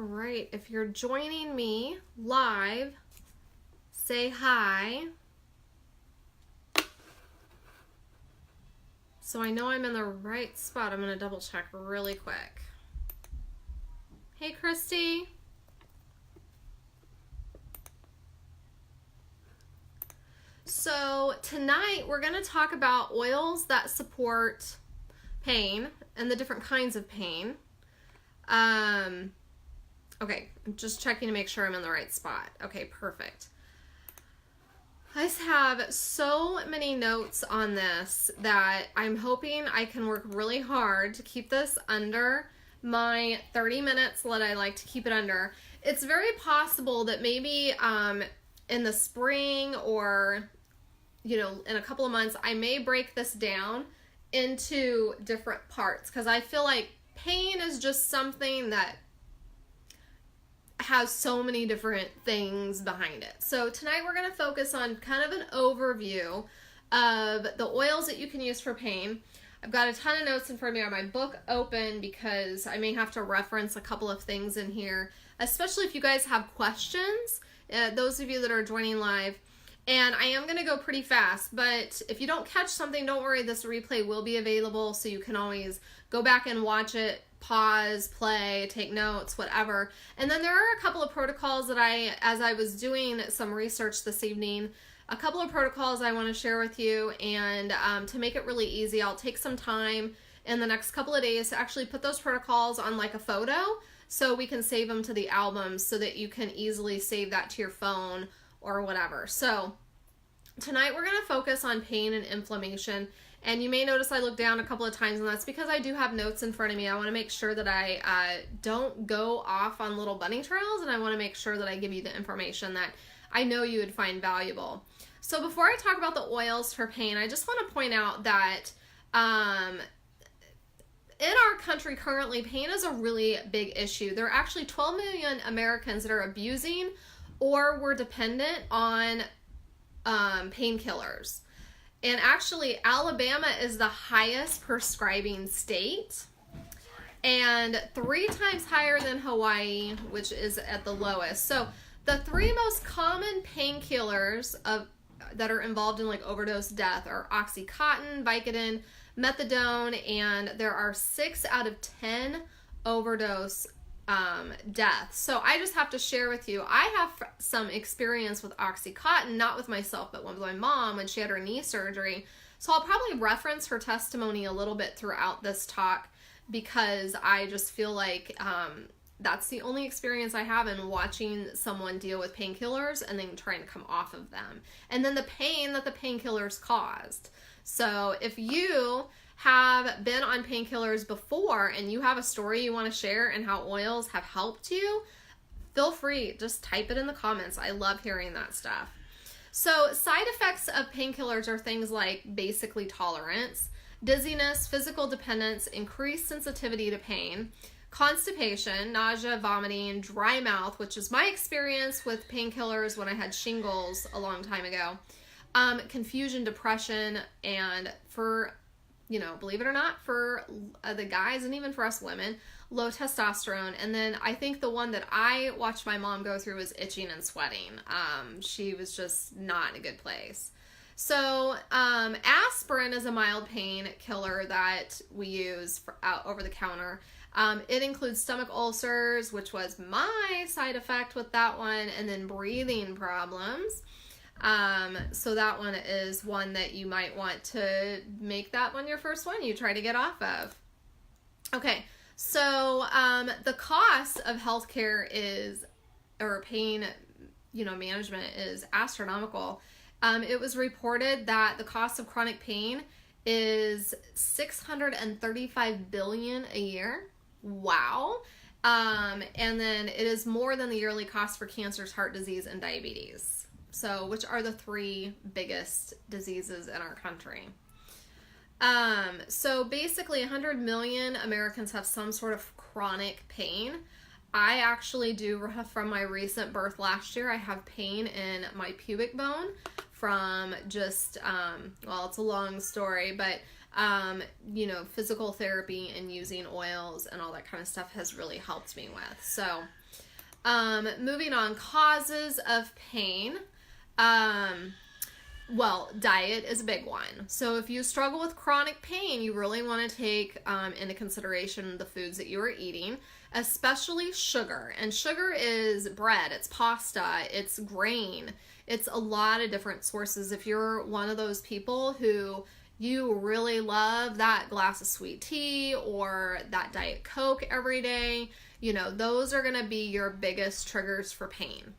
right, if you're joining me live, say hi. So I know I'm in the right spot. I'm going to double check really quick. Hey, Christy. So tonight we're going to talk about oils that support pain and the different kinds of pain. Okay, I'm just checking to make sure I'm in the right spot. Okay, perfect. I just have so many notes on this that I'm hoping I can work really hard to keep this under my 30 minutes that I like to keep it under. It's very possible that maybe in the spring or, you know, in a couple of months, I may break this down into different parts because I feel like pain is just something that has so many different things behind it. So tonight we're going to focus on kind of an overview of the oils that you can use for pain. I've got a ton of notes in front of me on my book open because I may have to reference a couple of things in here, especially if you guys have questions, those of you that are joining live. And I am going to go pretty fast, but if you don't catch something, don't worry, this replay will be available, so you can always go back and watch it, pause, play, take notes, whatever. And then there are a couple of protocols that as I was doing some research this evening, a couple of protocols I want to share with you, and to make it really easy, I'll take some time in the next couple of days to actually put those protocols on like a photo so we can save them to the album so that you can easily save that to your phone or whatever. So tonight we're going to focus on pain and inflammation, and you may notice I look down a couple of times, and that's because I do have notes in front of me. I want to make sure that I don't go off on little bunny trails, and I want to make sure that I give you the information that I know you would find valuable. So before I talk about the oils for pain, I just want to point out that in our country currently, pain is a really big issue. There are actually 12 million Americans that are abusing or were dependent on painkillers. And actually, Alabama is the highest prescribing state and 3 times higher than Hawaii, which is at the lowest. So the 3 most common painkillers that are involved in like overdose death are Oxycontin, Vicodin, Methadone, and there are 6 out of 10 overdose deaths. So I just have to share with you, I have some experience with Oxycontin, not with myself, but with my mom when she had her knee surgery. So I'll probably reference her testimony a little bit throughout this talk because I just feel like that's the only experience I have in watching someone deal with painkillers and then trying to come off of them. And then the pain that the painkillers caused. So if you have been on painkillers before and you have a story you want to share and how oils have helped you, feel free, just type it in the comments. I love hearing that stuff. So side effects of painkillers are things like basically tolerance, dizziness, physical dependence, increased sensitivity to pain, constipation, nausea, vomiting, dry mouth, which is my experience with painkillers when I had shingles a long time ago, confusion, depression, and for, you know, believe it or not, for the guys and even for us women, low testosterone. And then I think the one that I watched my mom go through was itching and sweating. She was just not in a good place. So aspirin is a mild pain killer that we use for over the counter. It includes stomach ulcers, which was my side effect with that one, and then breathing problems. So that one is one that you might want to make that one your first one you try to get off of. Okay, so the cost of healthcare or pain, management is astronomical. It was reported that the cost of chronic pain is $635 billion a year. Wow. And then it is more than the yearly cost for cancers, heart disease, and diabetes. So, which are the 3 biggest diseases in our country. So basically 100 million Americans have some sort of chronic pain. I actually do, from my recent birth last year, I have pain in my pubic bone from just, well, it's a long story, but Physical therapy and using oils and all that kind of stuff has really helped me with. So, moving on, causes of pain. Diet is a big one. So if you struggle with chronic pain, you really want to take into consideration the foods that you are eating, especially sugar. And sugar is bread, it's pasta, it's grain, it's a lot of different sources. If you're one of those people who you really love that glass of sweet tea or that Diet Coke every day, those are going to be your biggest triggers for pain.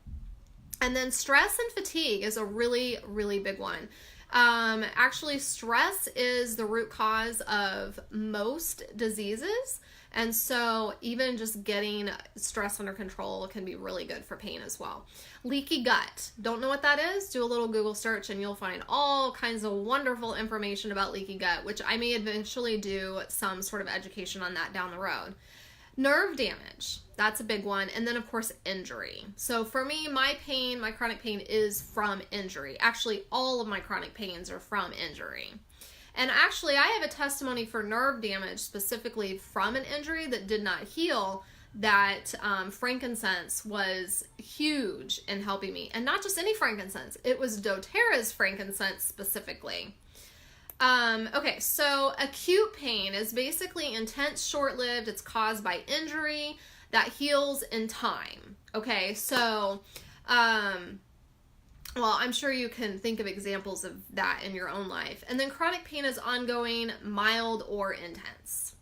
And then stress and fatigue is a really, really big one. Actually, stress is the root cause of most diseases. And so even just getting stress under control can be really good for pain as well. Leaky gut. Don't know what that is? Do a little Google search and you'll find all kinds of wonderful information about leaky gut, which I may eventually do some sort of education on that down the road. Nerve damage, that's a big one. And then, of course, injury. So for me, my chronic pain is from injury. Actually, all of my chronic pains are from injury. And actually, I have a testimony for nerve damage specifically from an injury that did not heal, that frankincense was huge in helping me. And not just any frankincense, it was doTERRA's frankincense specifically. Okay, so acute pain is basically intense, short-lived. It's caused by injury that heals in time. Okay, so, I'm sure you can think of examples of that in your own life. And then chronic pain is ongoing, mild, or intense.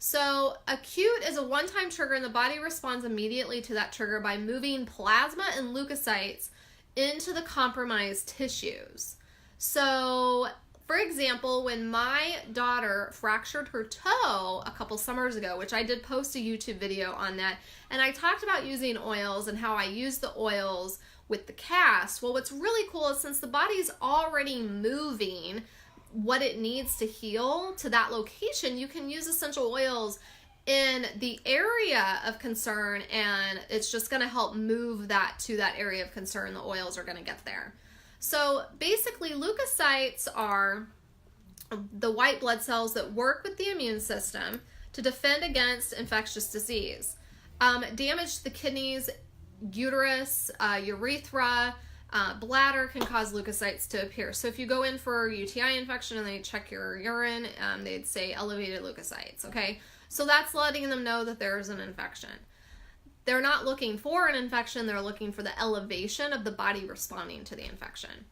So acute is a one-time trigger and the body responds immediately to that trigger by moving plasma and leukocytes into the compromised tissues. So, for example, when my daughter fractured her toe a couple summers ago, which I did post a YouTube video on that, and I talked about using oils and how I use the oils with the cast. Well, what's really cool is since the body's already moving what it needs to heal to that location, you can use essential oils in the area of concern, and it's just going to help move that to that area of concern. The oils are going to get there. So basically, leukocytes are the white blood cells that work with the immune system to defend against infectious disease. Damage to the kidneys, uterus, urethra, bladder can cause leukocytes to appear. So if you go in for UTI infection and they check your urine, they'd say elevated leukocytes, okay? So that's letting them know that there's an infection. They're not looking for an infection, they're looking for the elevation of the body responding to the infection.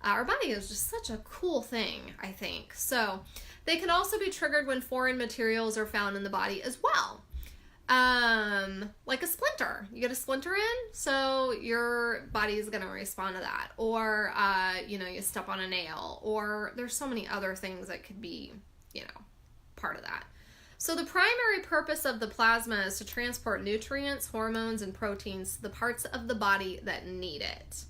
Our body is just such a cool thing, I think. So they can also be triggered when foreign materials are found in the body as well. Like a splinter. You get a splinter in, so your body is going to respond to that. Or, you step on a nail. Or there's so many other things that could be, part of that. So the primary purpose of the plasma is to transport nutrients, hormones, and proteins to the parts of the body that need it.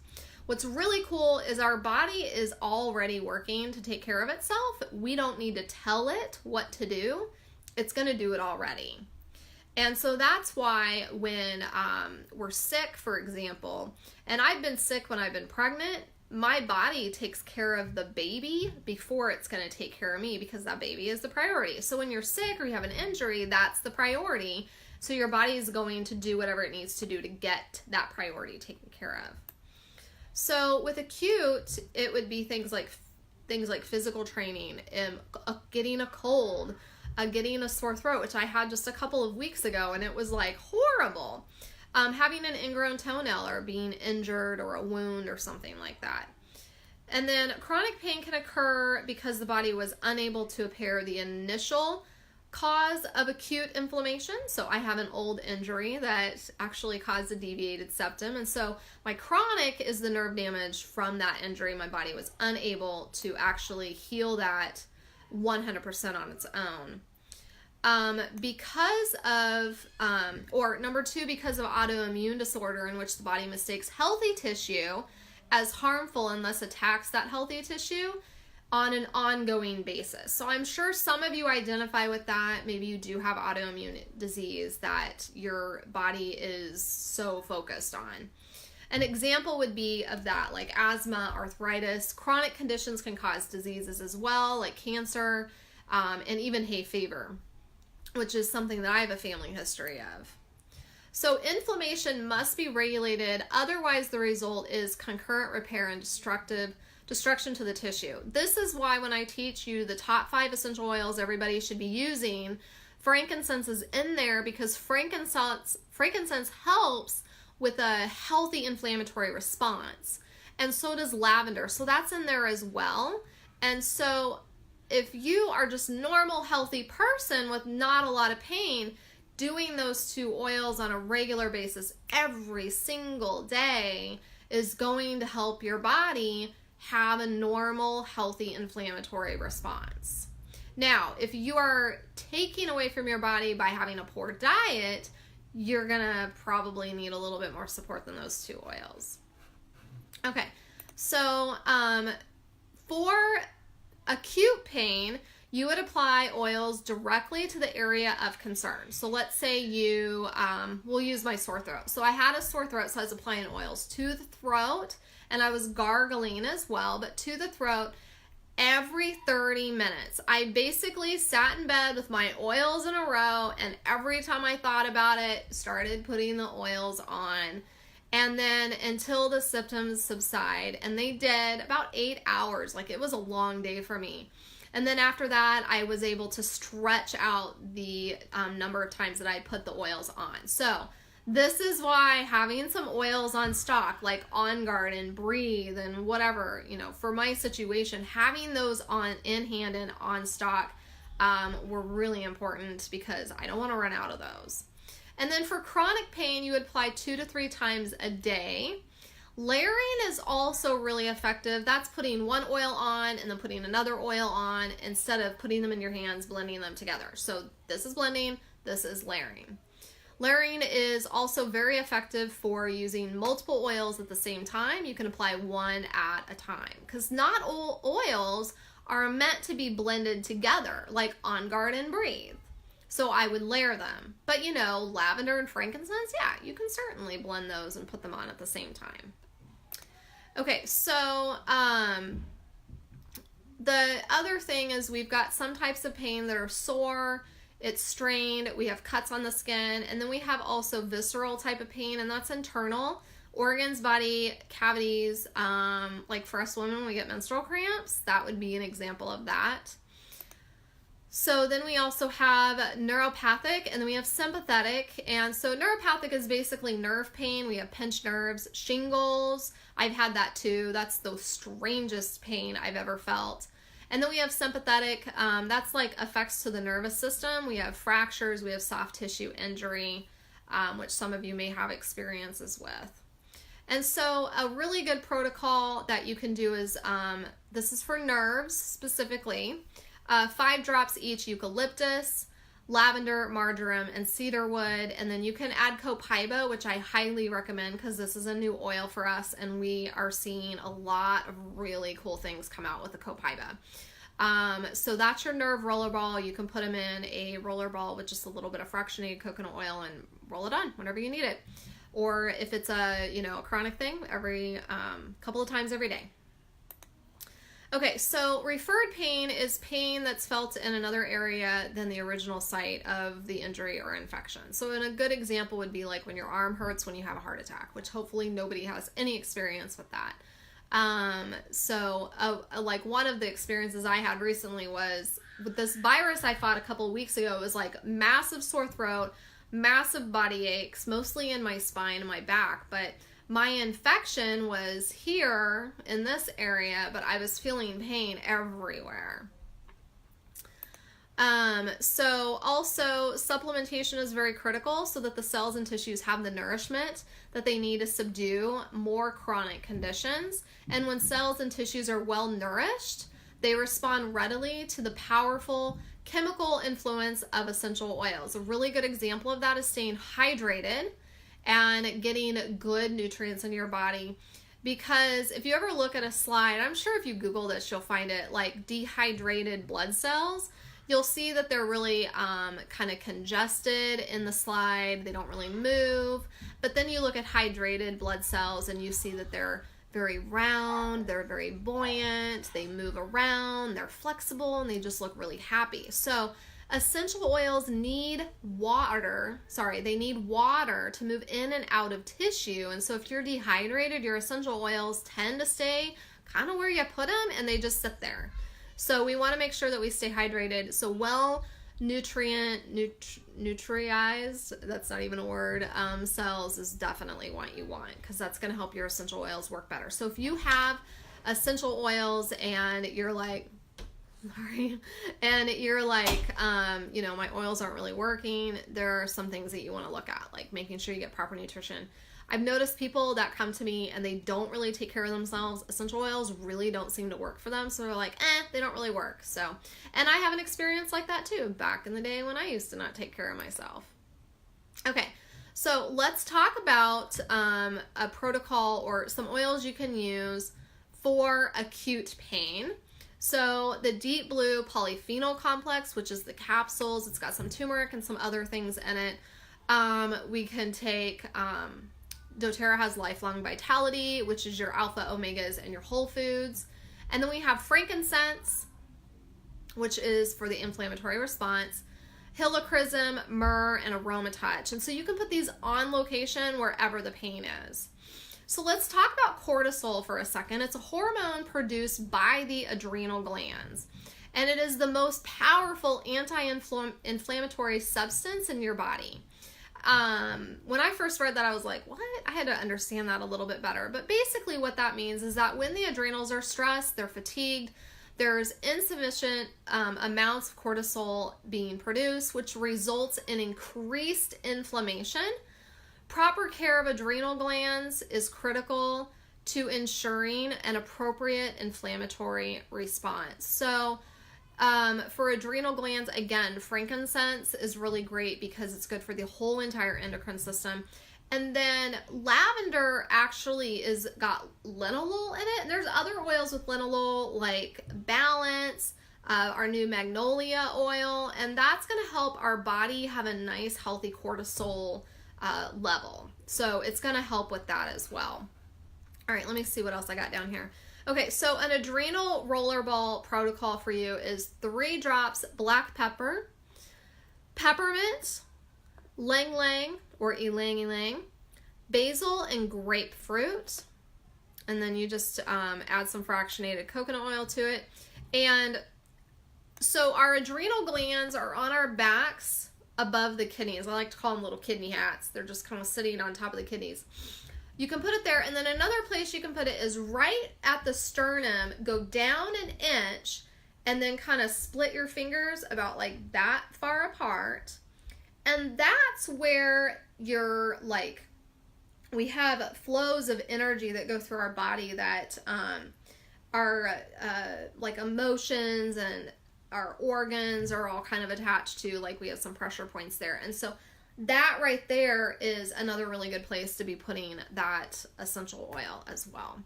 What's really cool is our body is already working to take care of itself. We don't need to tell it what to do. It's going to do it already. And so that's why when we're sick, for example, and I've been sick when I've been pregnant, my body takes care of the baby before it's going to take care of me because that baby is the priority. So when you're sick or you have an injury, that's the priority. So your body is going to do whatever it needs to do to get that priority taken care of. So with acute, it would be things like physical training, getting a cold, getting a sore throat, which I had just a couple of weeks ago, and it was like horrible. Having an ingrown toenail or being injured or a wound or something like that. And then chronic pain can occur because the body was unable to repair the initial cause of acute inflammation. So I have an old injury that actually caused a deviated septum. And so my chronic is the nerve damage from that injury. My body was unable to actually heal that 100% on its own. Because of autoimmune disorder in which the body mistakes healthy tissue as harmful and thus attacks that healthy tissue on an ongoing basis. So I'm sure some of you identify with that. Maybe you do have autoimmune disease that your body is so focused on. An example would be of that, like asthma, arthritis. Chronic conditions can cause diseases as well, like cancer. and even hay fever, which is something that I have a family history of. So inflammation must be regulated, otherwise the result is concurrent repair and destruction to the tissue. This is why when I teach you the top 5 essential oils everybody should be using, frankincense is in there, because frankincense helps with a healthy inflammatory response. And so does lavender. So that's in there as well. And so if you are just normal, healthy person with not a lot of pain, doing those 2 oils on a regular basis every single day is going to help your body have a normal, healthy inflammatory response. Now, if you are taking away from your body by having a poor diet, you're gonna probably need a little bit more support than those 2 oils. Okay, so for acute pain, you would apply oils directly to the area of concern. So let's say you, we'll use my sore throat. So I had a sore throat, so I was applying oils to the throat, and I was gargling as well, but to the throat every 30 minutes. I basically sat in bed with my oils in a row, and every time I thought about it, started putting the oils on. And then until the symptoms subside, and they did, about 8 hours. Like, it was a long day for me. And then after that, I was able to stretch out the number of times that I put the oils on. So this is why having some oils on stock, like On Guard and Breathe and whatever, you know, for my situation, having those on in hand and on stock were really important, because I don't want to run out of those. And then for chronic pain, you would apply 2 to 3 times a day. Layering is also really effective. That's putting one oil on and then putting another oil on, instead of putting them in your hands, blending them together. So this is blending, this is layering. Layering is also very effective for using multiple oils at the same time. You can apply one at a time, because not all oils are meant to be blended together, like On Guard and Breathe. So I would layer them. But you know, lavender and frankincense, yeah, you can certainly blend those and put them on at the same time. Okay, so the other thing is, we've got some types of pain that are sore, it's strained, we have cuts on the skin, and then we have also visceral type of pain, and that's internal. Organs, body, cavities, like for us women, we get menstrual cramps. That would be an example of that. So then we also have neuropathic, and then we have sympathetic. And so neuropathic is basically nerve pain. We have pinched nerves, shingles. I've had that too. That's the strangest pain I've ever felt. And then we have sympathetic. That's like effects to the nervous system. We have fractures. We have soft tissue injury, which some of you may have experiences with. And so a really good protocol that you can do is, this is for nerves specifically, 5 drops each eucalyptus, lavender, marjoram, and cedarwood. And then you can add copaiba, which I highly recommend, because this is a new oil for us, and we are seeing a lot of really cool things come out with the copaiba. So that's your nerve roller ball. You can put them in a roller ball with just a little bit of fractionated coconut oil and roll it on whenever you need it. Or if it's a, you know, a chronic thing, every couple of times every day. Okay, so referred pain is pain that's felt in another area than the original site of the injury or infection. So a good example would be like when your arm hurts when you have a heart attack, which hopefully nobody has any experience with that. Like one of the experiences I had recently was with this virus I fought a couple of weeks ago. It was like massive sore throat, massive body aches, mostly in my spine and my back, but my infection was here in this area, but I was feeling pain everywhere. So also supplementation is very critical so that the cells and tissues have the nourishment that they need to subdue more chronic conditions. And when cells and tissues are well nourished, they respond readily to the powerful chemical influence of essential oils. A really good example of that is staying hydrated and getting good nutrients into your body. Because if you ever look at a slide, I'm sure if you Google this, you'll find it, like dehydrated blood cells. You'll see that they're really kind of congested in the slide. They don't really move. But then you look at hydrated blood cells and you see that they're very round, they're very buoyant, they move around, they're flexible, and they just look really happy. So essential oils need water, they need water to move in and out of tissue. And so if you're dehydrated, your essential oils tend to stay kind of where you put them, and they just sit there. So we want to make sure that we stay hydrated. So well nutriized, that's not even a word, cells is definitely what you want, because that's going to help your essential oils work better. So if you have essential oils and you're like, my oils aren't really working, there are some things that you want to look at, like making sure you get proper nutrition. I've noticed people that come to me and they don't really take care of themselves. Essential oils really don't seem to work for them. So they're like, they don't really work. So, and I have an experience like that too, back in the day when I used to not take care of myself. Okay, so let's talk about a protocol or some oils you can use for acute pain. So the Deep Blue Polyphenol Complex, which is the capsules, it's got some turmeric and some other things in it. We can take... doTERRA has Lifelong Vitality, which is your alpha omegas and your whole foods. And then we have frankincense, which is for the inflammatory response, helichrysum, myrrh, and aromatouch. And so you can put these on location wherever the pain is. So let's talk about cortisol for a second. It's a hormone produced by the adrenal glands, and it is the most powerful anti-inflammatory substance in your body. When I first read that, I was like, what? I had to understand that a little bit better. But basically what that means is that when the adrenals are stressed, they're fatigued, there's insufficient amounts of cortisol being produced, which results in increased inflammation. Proper care of adrenal glands is critical to ensuring an appropriate inflammatory response. So for adrenal glands, again, frankincense is really great because it's good for the whole entire endocrine system. And then lavender actually is got linalool in it. And there's other oils with linalool like Balance, our new Magnolia oil, and that's going to help our body have a nice healthy cortisol level. So it's going to help with that as well. All right, let me see what else I got down here. Okay, so an adrenal rollerball protocol for you is 3 drops black pepper, peppermint, ylang ylang or ylang ylang, basil, and grapefruit. And then you just add some fractionated coconut oil to it. And so our adrenal glands are on our backs above the kidneys. I like to call them little kidney hats. They're just kind of sitting on top of the kidneys. You can put it there, and then another place you can put it is right at the sternum. Go down an inch, and then kind of split your fingers about like that far apart. And that's where you're like, we have flows of energy that go through our body that are like emotions, and our organs are all kind of attached to, like we have some pressure points there. And so that right there is another really good place to be putting that essential oil as well.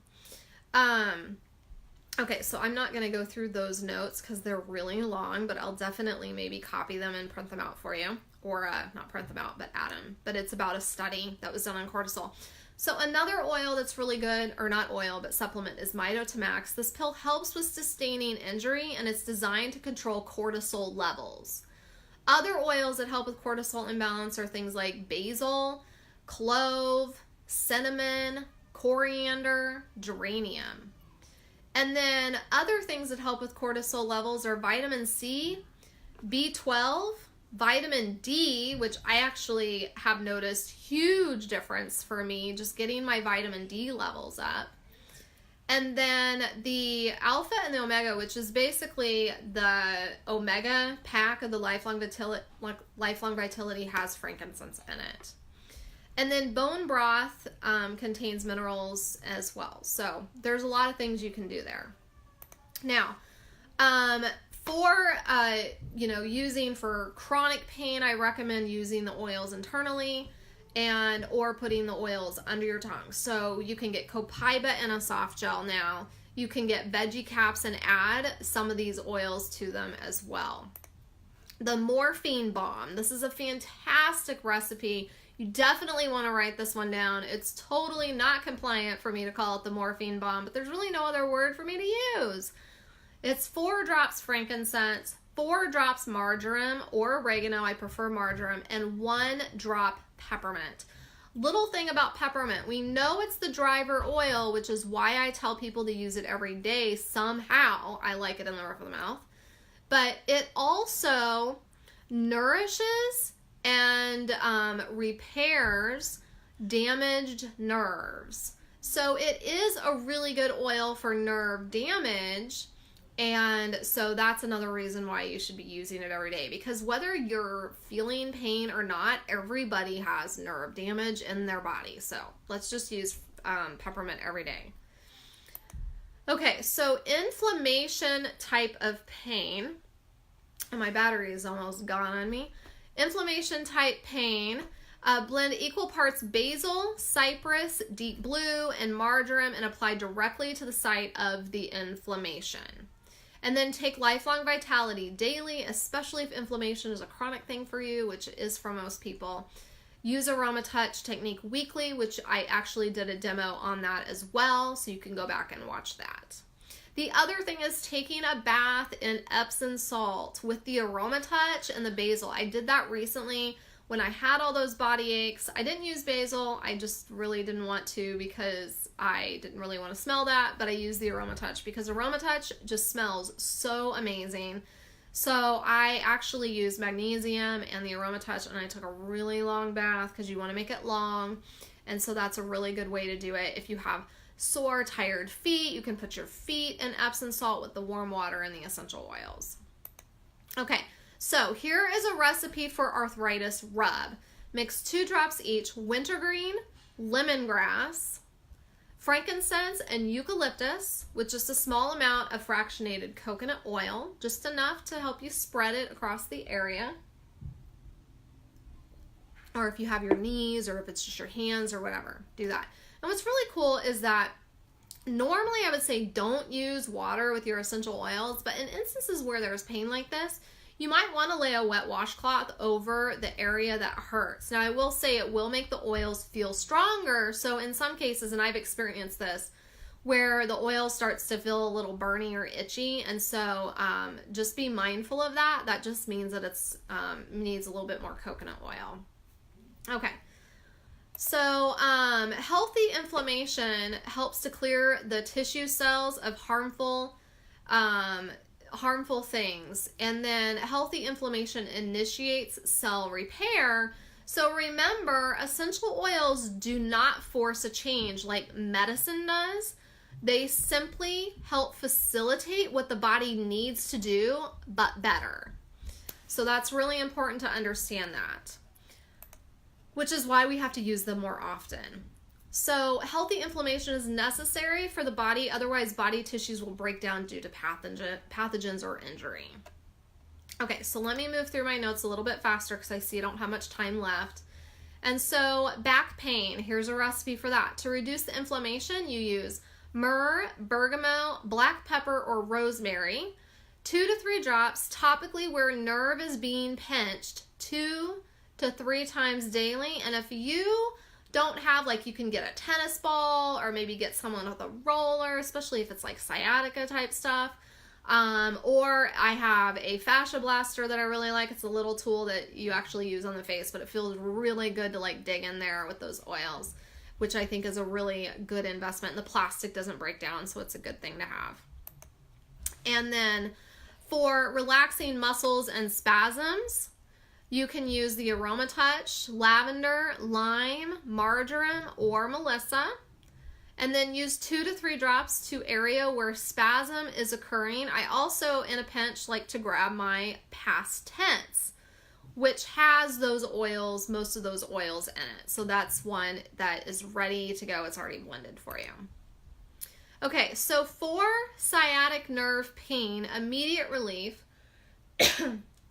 Okay, so I'm not going to go through those notes because they're really long, but I'll definitely maybe copy them and print them out for you. Or not print them out, but add them. But it's about a study that was done on cortisol. So another oil that's really good, or not oil, but supplement, is Mitotamax. This pill helps with sustaining injury, and it's designed to control cortisol levels. Other oils that help with cortisol imbalance are things like basil, clove, cinnamon, coriander, geranium. And then other things that help with cortisol levels are vitamin C, B12, vitamin D, which I actually have noticed huge difference for me just getting my vitamin D levels up. And then the alpha and the omega, which is basically the omega pack of the Lifelong Vitality, has frankincense in it. And then bone broth contains minerals as well. So there's a lot of things you can do there. Now, for using for chronic pain, I recommend using the oils internally or putting the oils under your tongue. So you can get copaiba in a soft gel now. You can get veggie caps and add some of these oils to them as well. The morphine balm. This is a fantastic recipe You definitely want to write this one down. It's totally not compliant for me to call it the morphine bomb, but there's really no other word for me to use. It's 4 drops frankincense, 4 drops marjoram or oregano, I prefer marjoram, and 1 drop peppermint. Little thing about peppermint, we know it's the driver oil, which is why I tell people to use it every day somehow. I like it in the roof of the mouth. But it also nourishes and repairs damaged nerves. So it is a really good oil for nerve damage. And so that's another reason why you should be using it every day, because whether you're feeling pain or not, everybody has nerve damage in their body. So let's just use peppermint every day. Okay, so inflammation type of pain, and my battery is almost gone on me. Inflammation type pain, blend equal parts basil, cypress, deep blue, and marjoram and apply directly to the site of the inflammation. And then take Lifelong Vitality daily, especially if inflammation is a chronic thing for you, which it is for most people. Use AromaTouch technique weekly, which I actually did a demo on that as well, so you can go back and watch that. The other thing is taking a bath in Epsom salt with the AromaTouch and the basil. I did that recently when I had all those body aches. I didn't use basil. I just really didn't want to because I didn't really want to smell that, but I used the AromaTouch because AromaTouch just smells so amazing. So I actually used magnesium and the AromaTouch, and I took a really long bath because you want to make it long. And so that's a really good way to do it. If you have sore, tired feet, you can put your feet in Epsom salt with the warm water and the essential oils. Okay, so here is a recipe for arthritis rub. Mix 2 drops each wintergreen, lemongrass, frankincense, and eucalyptus with just a small amount of fractionated coconut oil, just enough to help you spread it across the area. Or if you have your knees or if it's just your hands or whatever, do that. And what's really cool is that normally I would say don't use water with your essential oils, but in instances where there's pain like this, you might want to lay a wet washcloth over the area that hurts. Now, I will say it will make the oils feel stronger. So in some cases, and I've experienced this, where the oil starts to feel a little burny or itchy. And so just be mindful of that. That just means that it's needs a little bit more coconut oil. Okay. So healthy inflammation helps to clear the tissue cells of harmful things, and then healthy inflammation initiates cell repair. So remember, essential oils do not force a change like medicine does. They simply help facilitate what the body needs to do, but better. So that's really important to understand that, which is why we have to use them more often. So healthy inflammation is necessary for the body, otherwise body tissues will break down due to pathogens or injury. Okay, so let me move through my notes a little bit faster because I see I don't have much time left. And so back pain, here's a recipe for that. To reduce the inflammation, you use myrrh, bergamot, black pepper, or rosemary, 2 to 3 drops topically where nerve is being pinched 2 to 3 times daily. And if you don't have, like, you can get a tennis ball or maybe get someone with a roller, especially if it's like sciatica type stuff. Or I have a fascia blaster that I really like. It's a little tool that you actually use on the face, but it feels really good to like dig in there with those oils, which I think is a really good investment. And the plastic doesn't break down, so it's a good thing to have. And then for relaxing muscles and spasms, you can use the AromaTouch, lavender, lime, marjoram, or melissa. And then use 2 to 3 drops to area where spasm is occurring. I also, in a pinch, like to grab my past tense, which has those oils, most of those oils in it. So that's one that is ready to go. It's already blended for you. Okay, so for sciatic nerve pain, immediate relief,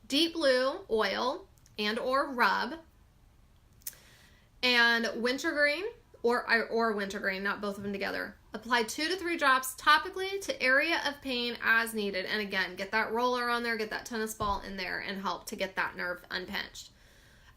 deep blue oil and or rub, and wintergreen or wintergreen, not both of them together. Apply 2 to 3 drops topically to area of pain as needed. And again, get that roller on there, get that tennis ball in there and help to get that nerve unpinched.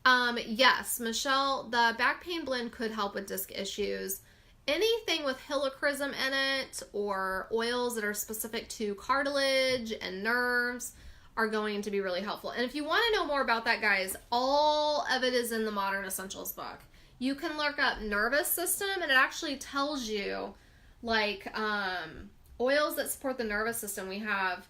Yes, Michelle, the back pain blend could help with disc issues. Anything with helichrysum in it or oils that are specific to cartilage and nerves are going to be really helpful. And if you want to know more about that, guys, all of it is in the Modern Essentials book. You can look up nervous system and it actually tells you like oils that support the nervous system. We have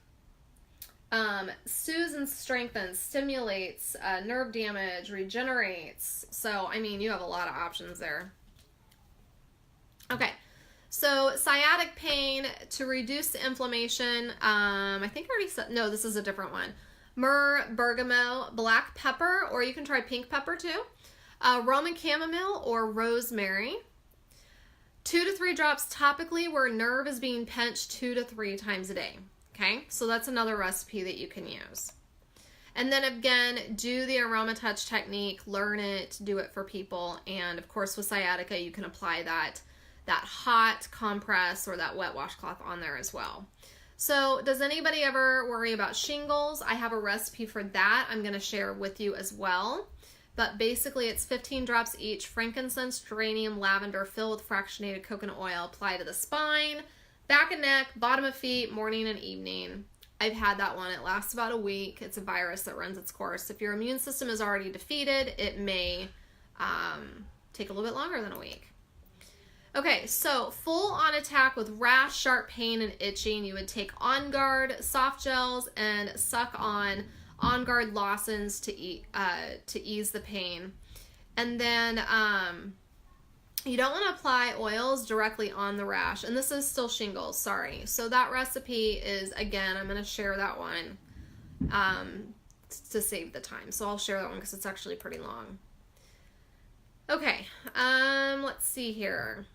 soothes and strengthens, stimulates, nerve damage, regenerates. So, I mean, you have a lot of options there. Okay, so sciatic pain to reduce the inflammation. I think I already said, no, this is a different one. Myrrh, bergamot, black pepper, or you can try pink pepper too. Roman chamomile or rosemary. 2 to 3 drops topically where nerve is being pinched 2 to 3 times a day. Okay, so that's another recipe that you can use. And then again, do the aroma touch technique, learn it, do it for people. And of course with sciatica, you can apply that hot compress or that wet washcloth on there as well. So does anybody ever worry about shingles? I have a recipe for that I'm going to share with you as well. But basically it's 15 drops each, frankincense, geranium, lavender, filled with fractionated coconut oil, apply to the spine, back and neck, bottom of feet, morning and evening. I've had that one. It lasts about a week. It's a virus that runs its course. If your immune system is already defeated, it may take a little bit longer than a week. Okay, so full on attack with rash, sharp pain, and itching, you would take On Guard soft gels and suck on Guard Lawson's to ease the pain. And then you don't want to apply oils directly on the rash. And this is still shingles, sorry. So that recipe is, again, I'm going to share that one to save the time. So I'll share that one because it's actually pretty long. Okay, let's see here.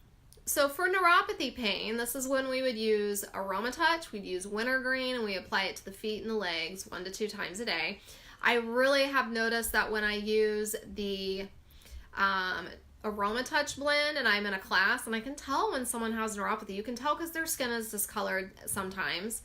So for neuropathy pain, this is when we would use Aroma Touch. We'd use wintergreen and we apply it to the feet and the legs 1 to 2 times a day. I really have noticed that when I use the Aroma Touch blend and I'm in a class, and I can tell when someone has neuropathy. You can tell because their skin is discolored sometimes,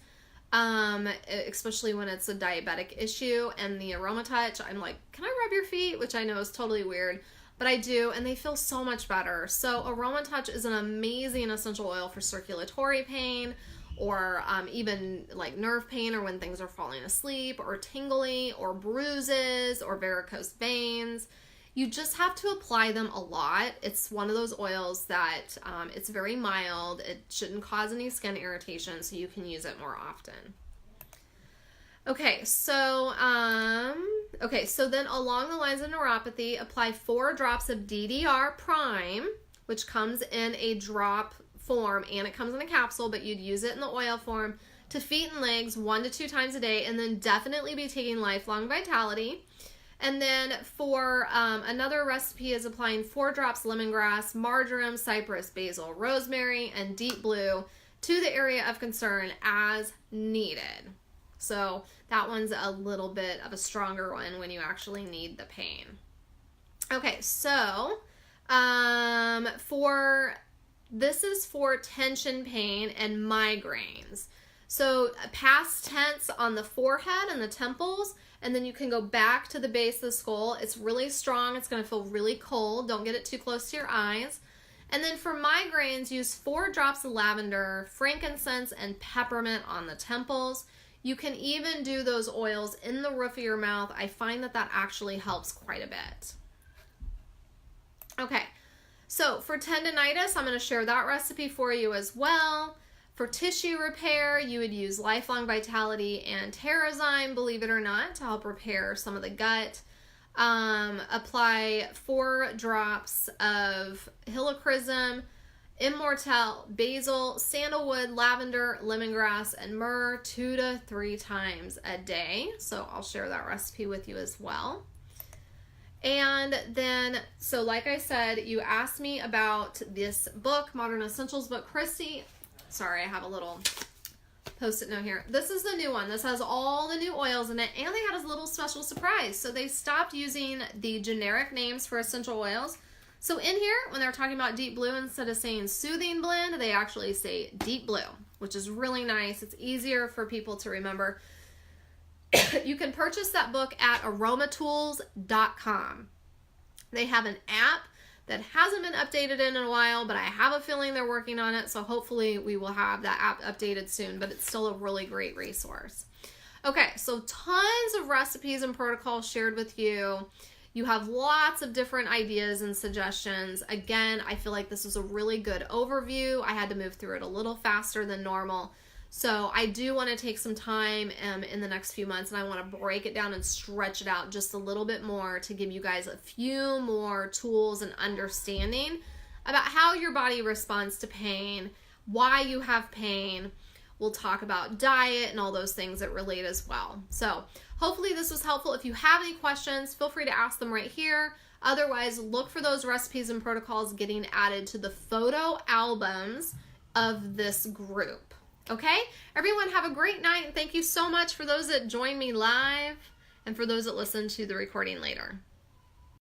especially when it's a diabetic issue. And the Aroma Touch, I'm like, can I rub your feet? Which I know is totally weird, but I do, and they feel so much better. So Aroma Touch is an amazing essential oil for circulatory pain, or even like nerve pain, or when things are falling asleep, or tingly, or bruises, or varicose veins. You just have to apply them a lot. It's one of those oils that it's very mild. It shouldn't cause any skin irritation, so you can use it more often. Okay, so then along the lines of neuropathy, apply 4 drops of DDR Prime, which comes in a drop form and it comes in a capsule, but you'd use it in the oil form to feet and legs 1 to 2 times a day, and then definitely be taking Lifelong Vitality. And then for another recipe is applying 4 drops lemongrass, marjoram, cypress, basil, rosemary, and deep blue to the area of concern as needed. So that one's a little bit of a stronger one when you actually need the pain. Okay, so this is for tension pain and migraines. So past tense on the forehead and the temples, and then you can go back to the base of the skull. It's really strong. It's going to feel really cold. Don't get it too close to your eyes. And then for migraines, use 4 drops of lavender, frankincense, and peppermint on the temples. You can even do those oils in the roof of your mouth. I find that that actually helps quite a bit. Okay, so for tendinitis, I'm going to share that recipe for you as well. For tissue repair, you would use Lifelong Vitality and Terrazyme, believe it or not, to help repair some of the gut. Apply 4 drops of helichrysum, immortelle, basil, sandalwood, lavender, lemongrass, and myrrh 2 to 3 times a day. So I'll share that recipe with you as well. And then, so like I said, you asked me about this book, Modern Essentials book. Christy, sorry, I have a little post-it note here. This is the new one. This has all the new oils in it, and they had a little special surprise. So they stopped using the generic names for essential oils. So in here, when they're talking about Deep Blue, instead of saying Soothing Blend, they actually say Deep Blue, which is really nice. It's easier for people to remember. You can purchase that book at aromatools.com. They have an app that hasn't been updated in a while, but I have a feeling they're working on it. So hopefully we will have that app updated soon, but it's still a really great resource. Okay, so tons of recipes and protocols shared with you. You have lots of different ideas and suggestions. Again, I feel like this is a really good overview. I had to move through it a little faster than normal. So I do want to take some time in the next few months, and I want to break it down and stretch it out just a little bit more to give you guys a few more tools and understanding about how your body responds to pain, why you have pain. We'll talk about diet and all those things that relate as well. So hopefully this was helpful. If you have any questions, feel free to ask them right here. Otherwise, look for those recipes and protocols getting added to the photo albums of this group. Okay? Everyone have a great night. And thank you so much for those that join me live and for those that listen to the recording later.